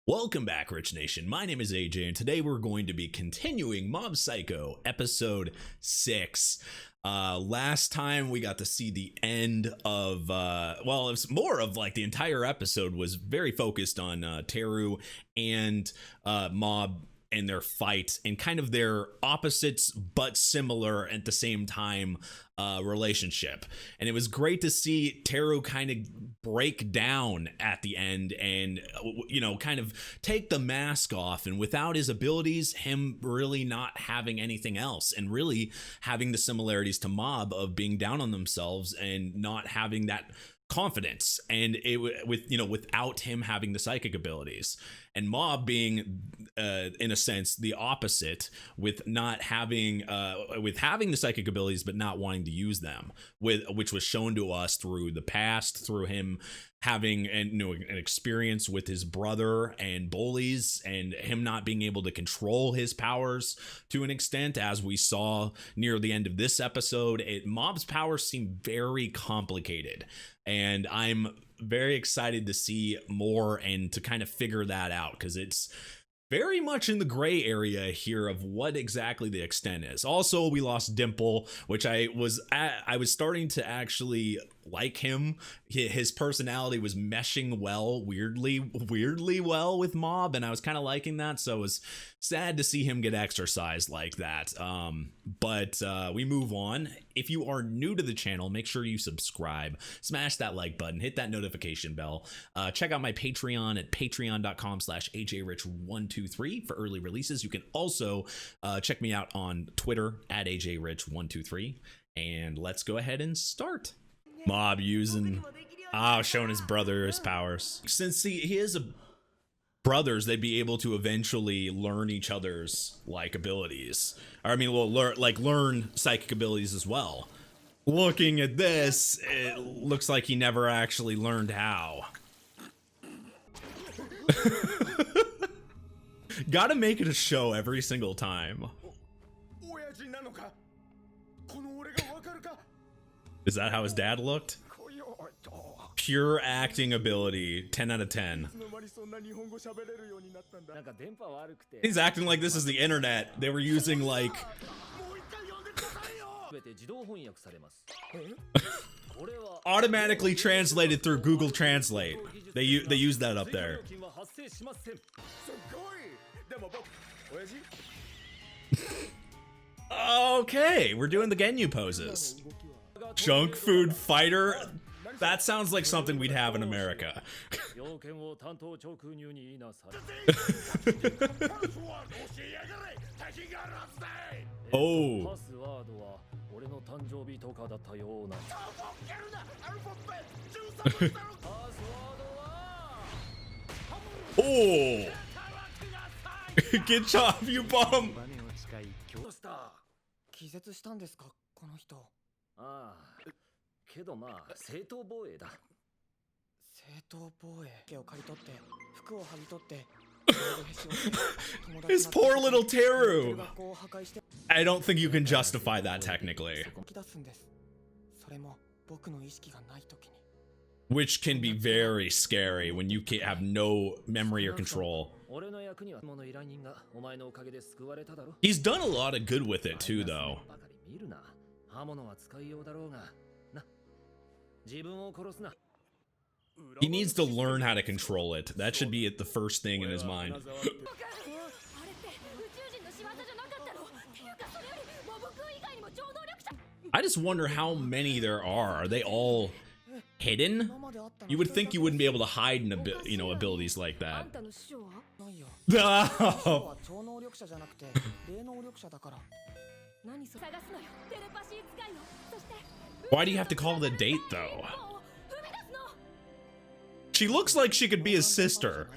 Welcome back, Rich Nation. My name is AJ, and today we're going to be continuing Mob Psycho episode 6. Last time we got to see the end of, well, it was more of like the entire episode was very focused on Teru and Mob and their fight and kind of their opposites but similar at the same time relationship. And it was great to see Teru kind of break down at the end and, you know, kind of take the mask off, and without his abilities, him really not having anything else and really having the similarities to Mob of being down on themselves and not having that confidence, and without him having the psychic abilities, and Mob being in a sense the opposite, with not having with having the psychic abilities but not wanting to use them, which was shown to us through the past, through him having an experience with his brother and bullies, and him not being able to control his powers to an extent, as we saw near the end of this episode. Mob's powers seem very complicated, and I'm very excited to see more and to kind of figure that out, because it's very much in the gray area here of what exactly the extent is. Also, we lost Dimple, which I was starting to actually like him. His personality was meshing weirdly well with Mob, and I was kind of liking that, so it was sad to see him get exercised like that. But we move on. If you are new to the channel, make sure you subscribe, smash that like button, hit that notification bell. Check out my Patreon at patreon.com/AJRich123 for early releases. You can also check me out on Twitter at AJRich123, and let's go ahead and start. Mob using showing his brother's powers. Since he is brothers, they'd be able to eventually learn each other's like abilities. I mean, well, learn psychic abilities as well. Looking at this, it looks like he never actually learned how. Gotta make it a show every single time. Is that how his dad looked? Pure acting ability, 10 out of 10. He's acting like this is the internet. They were using like automatically translated through Google Translate. They use that up there. Okay, we're doing the Genyu poses. Junk food fighter? That sounds like something we'd have in America. Oh. Oh. Good job, you bum. His poor little Teru. I don't think you can justify that technically. Which can be very scary when you have no memory or control. He's done a lot of good with it too, though. He needs to learn how to control it. That should be the first thing in his mind. I just wonder how many there are. Are they all hidden? You would think you wouldn't be able to hide in abilities like that. Oh. Why do you have to call it a date, though? She looks like she could be his sister.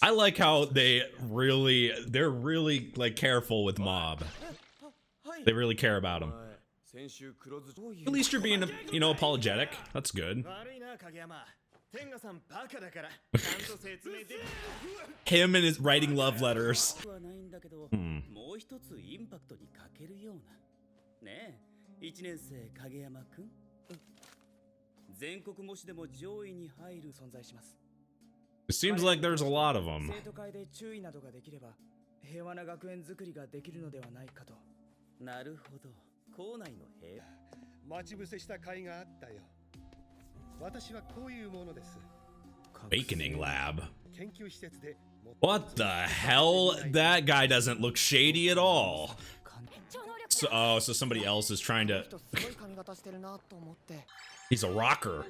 I like how they're really like careful with Mob. They really care about him. At least you're being, apologetic. That's good. Him and his writing love letters. It seems like there's a lot of them. 平和な学園づくりができるのではないかと。なるほど。校内の平和。待ち伏せした甲斐があったよ。私はこういうものです。Awakening lab. What the hell? That guy doesn't look shady at all. So, oh, so somebody else is trying to. He's a rocker.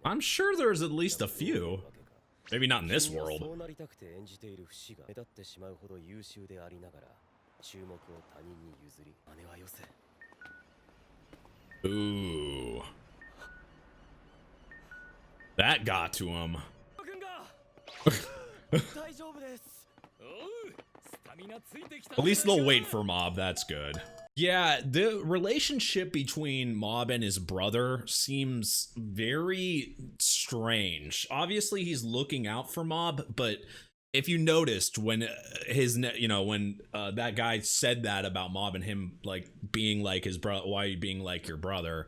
I'm sure there's at least a few. Maybe not in this world. Ooh. That got to him. At least they'll wait for Mob, that's good. Yeah, the relationship between Mob and his brother seems very strange. Obviously, he's looking out for Mob, but if you noticed when when that guy said that about Mob and him like being like his brother, why are you being like your brother?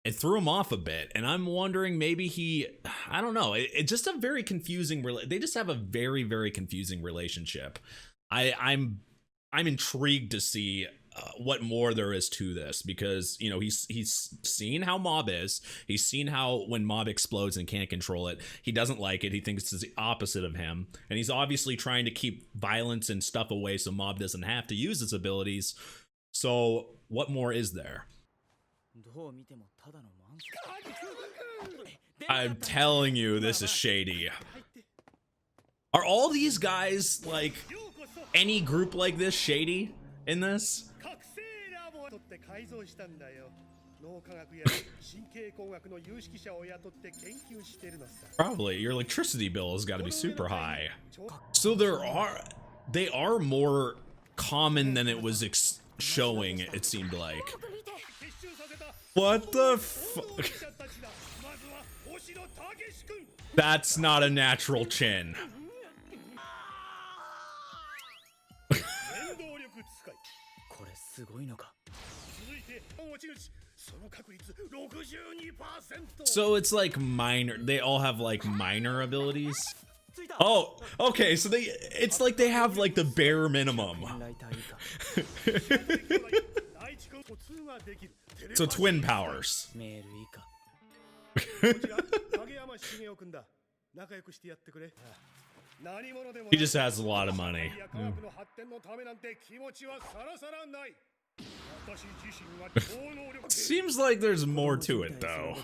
It threw him off a bit, and I'm wondering maybe I don't know. It's just a very confusing. They just have a very, very confusing relationship. I'm intrigued to see what more there is to this, because he's seen how Mob is. He's seen how when Mob explodes and can't control it, he doesn't like it. He thinks it's the opposite of him, and he's obviously trying to keep violence and stuff away so Mob doesn't have to use his abilities. So what more is there? I'm telling you, this is shady. Are all these guys like any group like this shady in this? Probably. Your electricity bill has got to be super high. So they are more common than it was showing, it seemed like. What the fuck? That's not a natural chin. So it's like minor, they all have like minor abilities. Oh, okay, so it's like they have like the bare minimum. So twin powers. He just has a lot of money. Seems like there's more to it though.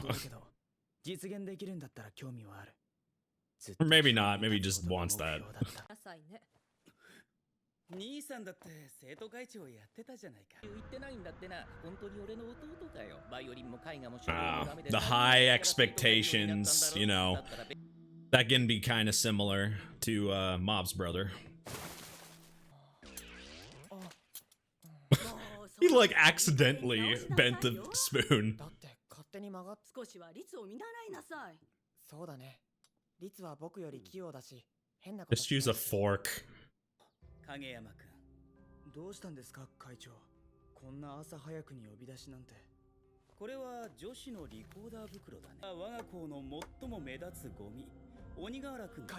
Or maybe not, maybe he just wants that. The high expectations, that can be kind of similar to Mob's brother. He like accidentally bent the spoon. Just use a fork.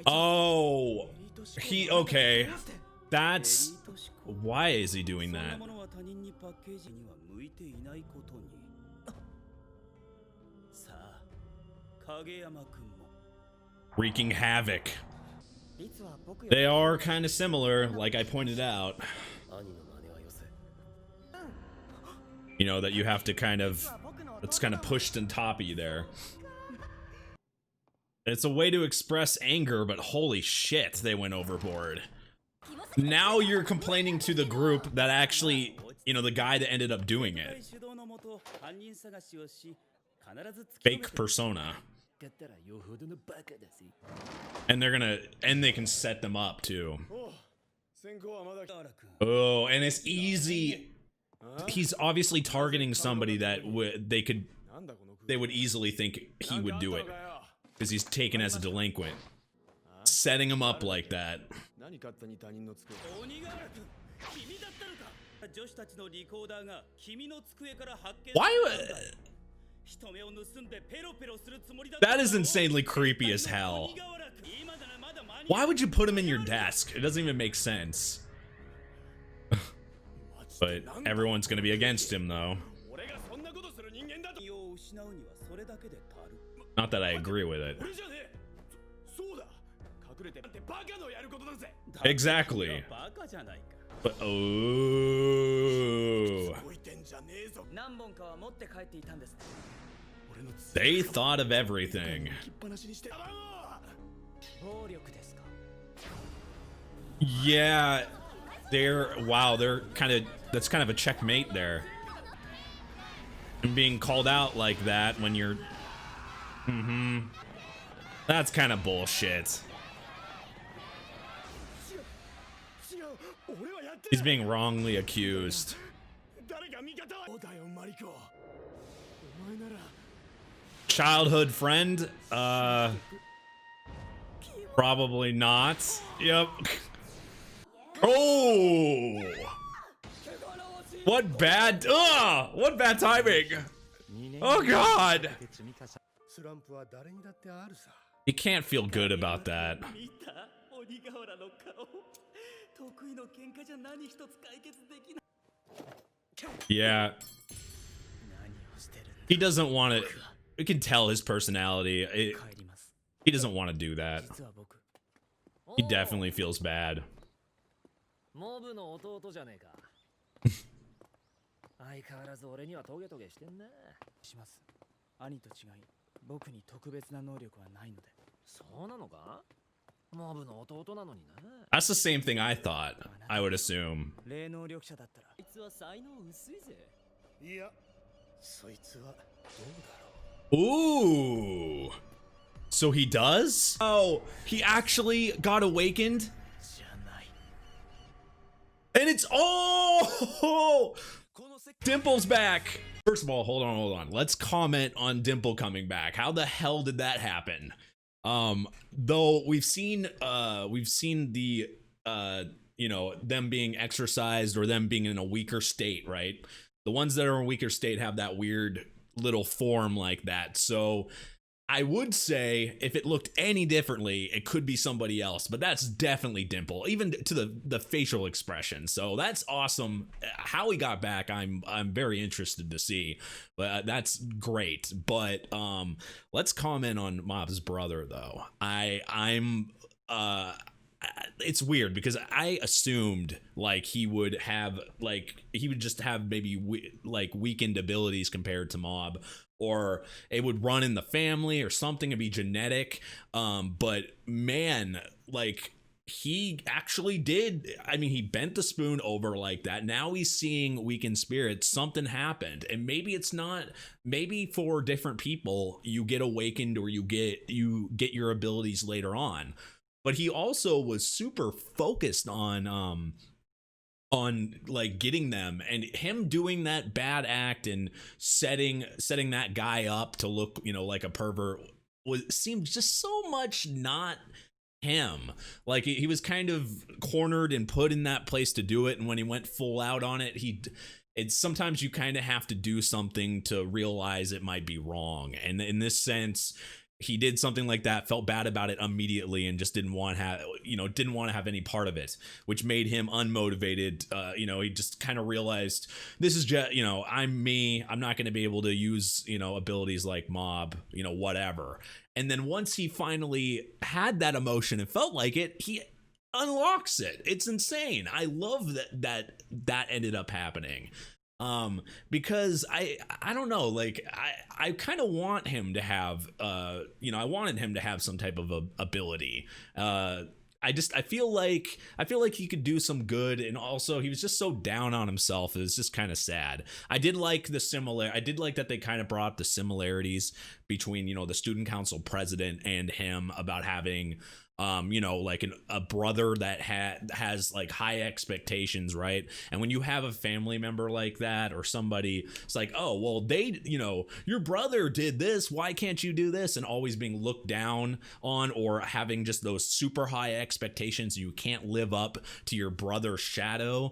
Oh, okay. That's why is he doing that? Wreaking havoc. They are kind of similar, like I pointed out. That you have to it's kind of pushed on top of you there. It's a way to express anger, but holy shit, they went overboard. Now you're complaining to the group that actually, the guy that ended up doing it. Fake persona. And they can set them up too. Oh, and it's easy. He's obviously targeting somebody that they would easily think he would do it, because he's taken as a delinquent. setting him up like that. Why? That is insanely creepy as hell. Why would you put him in your desk? It doesn't even make sense. But everyone's gonna be against him, though. Not that I agree with it. Exactly. But oh, they thought of everything. Yeah, they're kind of, that's kind of a checkmate there. And being called out like that when you're, that's kind of bullshit. He's being wrongly accused. Childhood friend? Probably not. Yep. Oh! What bad timing! Oh god! You can't feel good about that. Yeah. He doesn't want to. You can tell his personality. He doesn't want to do that. He definitely feels bad. That's the same thing I thought, I would assume. Ooh. So he does? Oh, he actually got awakened? And it's, oh! Dimple's back. First of all, hold on. Let's comment on Dimple coming back. How the hell did that happen? Though we've seen the you know, them being exercised or them being in a weaker state, right? The ones that are in a weaker state have that weird little form like that. So I would say if it looked any differently, it could be somebody else, but that's definitely Dimple, even to the facial expression. So that's awesome. How he got back, I'm very interested to see, but that's great. But let's comment on Mob's brother though. It's weird because I assumed like he would just have maybe like weakened abilities compared to Mob, or it would run in the family or something and be genetic. But man, like he actually did. I mean, he bent the spoon over like that. Now he's seeing weakened spirits. Something happened, and maybe it's not. Maybe for different people, you get awakened or you get your abilities later on. But he also was super focused on like getting them, and him doing that bad act and setting that guy up to look, you know, like a pervert seemed just so much not him. Like he was kind of cornered and put in that place to do it, and when he went full out on it, it's sometimes you kind of have to do something to realize it might be wrong. And in this sense, he did something like that, felt bad about it immediately, and just didn't want to have any part of it, which made him unmotivated. You know, he just kind of realized, this is just, you know, I'm me. I'm not going to be able to use, you know, abilities like Mob, you know, whatever. And then once he finally had that emotion and felt like it, he unlocks it. It's insane. I love that ended up happening. Because I don't know, like I kind of want him to have you know, I wanted him to have some type of ability. I feel like he could do some good, and also he was just so down on himself. It was just kind of sad. I did like that they kind of brought up the similarities between, you know, the student council president and him about having you know, like a brother that has like high expectations, right? And when you have a family member like that, or somebody, it's like, oh, well, they, you know, your brother did this, why can't you do this? And always being looked down on, or having just those super high expectations you can't live up to your brother's shadow,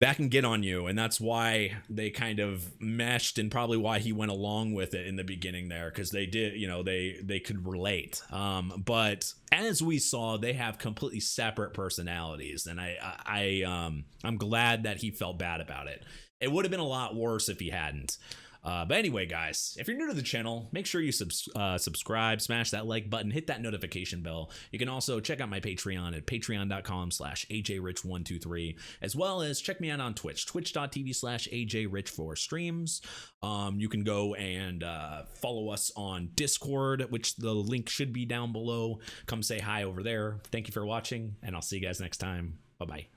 that can get on you. And that's why they kind of meshed, and probably why he went along with it in the beginning there, because they did, you know, they could relate. But as we saw, they have completely separate personalities, and I'm glad that he felt bad about it. It would have been a lot worse if he hadn't. But anyway, guys, if you're new to the channel, make sure you subscribe, smash that like button, hit that notification bell. You can also check out my Patreon at patreon.com/AJRich123, as well as check me out on Twitch, twitch.tv/AJRich for streams. You can go and follow us on Discord, which the link should be down below. Come say hi over there. Thank you for watching, and I'll see you guys next time. Bye-bye.